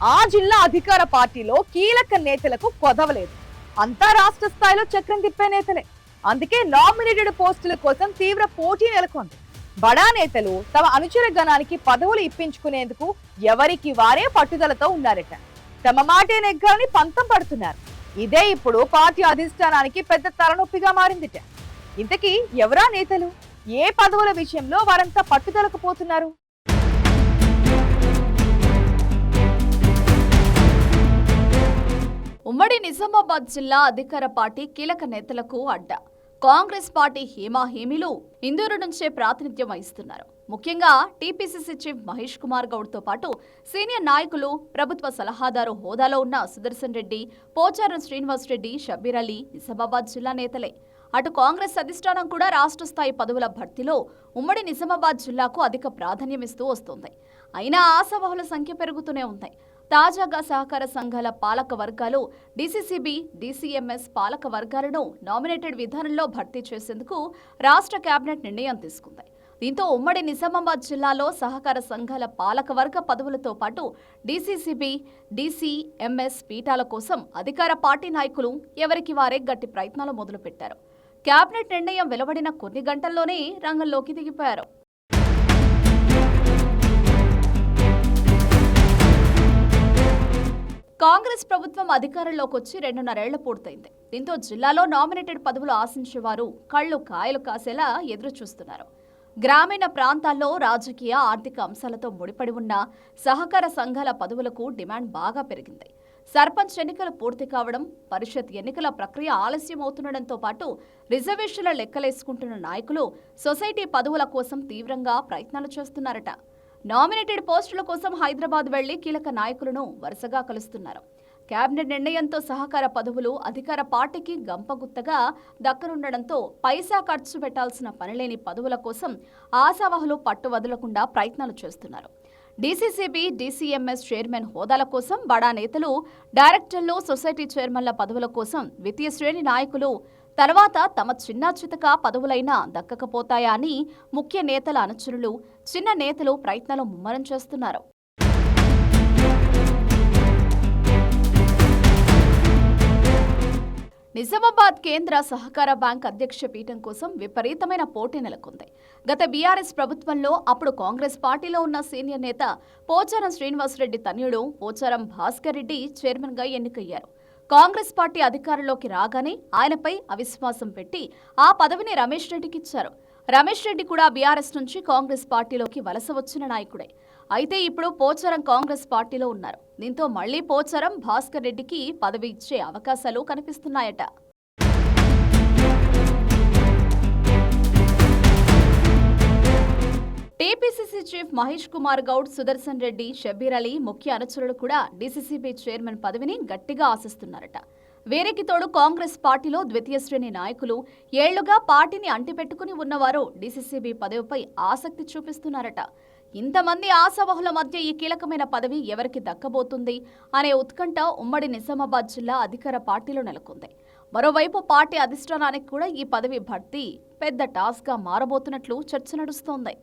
ఆ జిల్లా అధికార పార్టీలో కీలక నేతలకు కొదవలేదు. అంతా రాష్ట్ర స్థాయిలో చక్రం తిప్పే నేతలే. అందుకే నామినేటెడ్ పోస్టుల కోసం తీవ్ర పోటీ నెలకొంది. బడా నేతలు తమ అనుచర గణానికి పదవులు ఇప్పించుకునేందుకు ఎవరికి వారే పట్టుదలతో ఉన్నారట. తమ మాటే నెగ్గాలని పంతం పడుతున్నారు. ఇదే ఇప్పుడు పార్టీ అధిష్టానానికి పెద్ద తలనొప్పిగా మారిందిట. ఇంతకీ ఎవరా నేతలు? ఏ పదవుల విషయంలో వారంతా పట్టుదలకు పోతున్నారు? ఉమ్మడి నిజామాబాద్ జిల్లా అధికార పార్టీ కీలక నేతలకు అడ్డా. కాంగ్రెస్ పార్టీ హేమీలు ఇందూరు నుంచే ప్రాతినిధ్యం వహిస్తున్నారు. ముఖ్యంగా టీపీసీసీ చీఫ్ మహేష్ కుమార్ గౌడ్ తో పాటు సీనియర్ నాయకులు, ప్రభుత్వ సలహాదారు హోదాలో ఉన్న సుదర్శన్ రెడ్డి, పోచారం శ్రీనివాస్ రెడ్డి, షబ్బీర్ అలీ నిజామాబాద్ జిల్లా నేతలే. అటు కాంగ్రెస్ అధిష్టానం కూడా రాష్ట్ర స్థాయి పదవుల భర్తీలో ఉమ్మడి నిజామాబాద్ జిల్లాకు అధిక ప్రాధాన్యమిస్తూ వస్తోంది. అయినా ఆశావహుల సంఖ్య పెరుగుతూనే ఉన్నాయి. తాజాగా సహకార సంఘాల పాలక వర్గాలు డీసీసీబీ, డీసీఎంఎస్ పాలక వర్గాలను నామినేటెడ్ విధానంలో భర్తీ చేసేందుకు రాష్ట్ర కేబినెట్ నిర్ణయం తీసుకుంది. దీంతో ఉమ్మడి నిజామాబాద్ జిల్లాలో సహకార సంఘాల పాలక వర్గ పదవులతో పాటు డీసీసీబీ, డీసీఎంఎస్ పీఠాల కోసం అధికార పార్టీ నాయకులు ఎవరికి వారే గట్టి ప్రయత్నాలు మొదలుపెట్టారు. కేబినెట్ నిర్ణయం వెలువడిన కొన్ని గంటల్లోనే రంగంలోకి దిగిపోయారు. కాంగ్రెస్ ప్రభుత్వం అధికారంలోకి వచ్చి 2.5 ఏళ్లు పూర్తయింది. దీంతో జిల్లాలో నామినేటెడ్ పదవులు ఆశించేవారు కళ్లు కాయలు కాసేలా ఎదురు చూస్తున్నారు. గ్రామీణ ప్రాంతాల్లో రాజకీయ, ఆర్థిక అంశాలతో ముడిపడి ఉన్న సహకార సంఘాల పదవులకు డిమాండ్ బాగా పెరిగింది. సర్పంచ్ ఎన్నికలు పూర్తి కావడం, పరిషత్ ఎన్నికల ప్రక్రియ ఆలస్యం అవుతుండటంతో పాటు రిజర్వేషన్ల లెక్కలేసుకుంటున్న నాయకులు సొసైటీ పదవుల కోసం తీవ్రంగా ప్రయత్నాలు చేస్తున్నారట. నామినేటెడ్ పోస్టుల కోసం హైదరాబాద్ వెళ్లి కీలక నాయకులను వరుసగా కలుస్తున్నారు. కేబినెట్ నిర్ణయంతో సహకార పదవులు అధికార పార్టీకి గంపగుత్తగా దక్కనుండడంతో పైసా ఖర్చు పెట్టాల్సిన పనిలేని పదవుల కోసం ఆశావహులు పట్టు వదలకుండా ప్రయత్నాలు చేస్తున్నారు. డీసీసీబీ, డీసీఎంఎస్ చైర్మన్ హోదాల కోసం బడా నేతలు, డైరెక్టర్లు, సొసైటీ చైర్మన్ల పదవుల కోసం ద్వితీయ శ్రేణి నాయకులు తర్వాత తమ చిన్న చితక పదవులైనా దక్కకపోతాయా అని ముఖ్య నేతల అనుచరులు, చిన్న నేతలు ప్రయత్నాలు ముమ్మరం చేస్తున్నారు. నిజామాబాద్ కేంద్ర సహకార బ్యాంక్ అధ్యక్ష పీఠం కోసం విపరీతమైన పోటీ నెలకొంది. గత బీఆర్ఎస్ ప్రభుత్వంలో అప్పుడు కాంగ్రెస్ పార్టీలో ఉన్న సీనియర్ నేత పోచారం శ్రీనివాస్ రెడ్డి తనయుడు పోచారం భాస్కర్ రెడ్డి చైర్మన్ గా ఎన్నికయ్యారు. కాంగ్రెస్ పార్టీ అధికారంలోకి రాగానే ఆయనపై అవిశ్వాసం పెట్టి ఆ పదవిని రమేష్ రెడ్డికి ఇచ్చారు. రమేష్ రెడ్డి కూడా బీఆర్ఎస్ నుంచి కాంగ్రెస్ పార్టీలోకి వలస వచ్చిన నాయకుడే. అయితే ఇప్పుడు పోచారం కాంగ్రెస్ పార్టీలో ఉన్నారు. దీంతో మళ్లీ పోచారం భాస్కర్ రెడ్డికి పదవి ఇచ్చే అవకాశాలు కనిపిస్తున్నాయట. టీపీసీసీ చీఫ్ మహేష్ కుమార్ గౌడ్, సుదర్శన్ రెడ్డి, షబ్బీర్ అలీ ముఖ్య అనుచరులు కూడా డీసీసీబీ చైర్మన్ పదవిని గట్టిగా ఆశిస్తున్నారట. వీరికి తోడు కాంగ్రెస్ పార్టీలో ద్వితీయ శ్రేణి నాయకులు, ఏళ్లుగా పార్టీని అంటిపెట్టుకుని ఉన్నవారు డీసీసీబీ పదవిపై ఆసక్తి చూపిస్తున్నారట. ఇంతమంది ఆశావహుల మధ్య ఈ కీలకమైన పదవి ఎవరికి దక్కబోతుంది అనే ఉత్కంఠ ఉమ్మడి నిజామాబాద్ జిల్లా అధికార పార్టీలో నెలకొంది. మరోవైపు పార్టీ అధిష్టానానికి కూడా ఈ పదవి భర్తీ పెద్ద టాస్క్గా మారబోతున్నట్లు చర్చ నడుస్తోంది.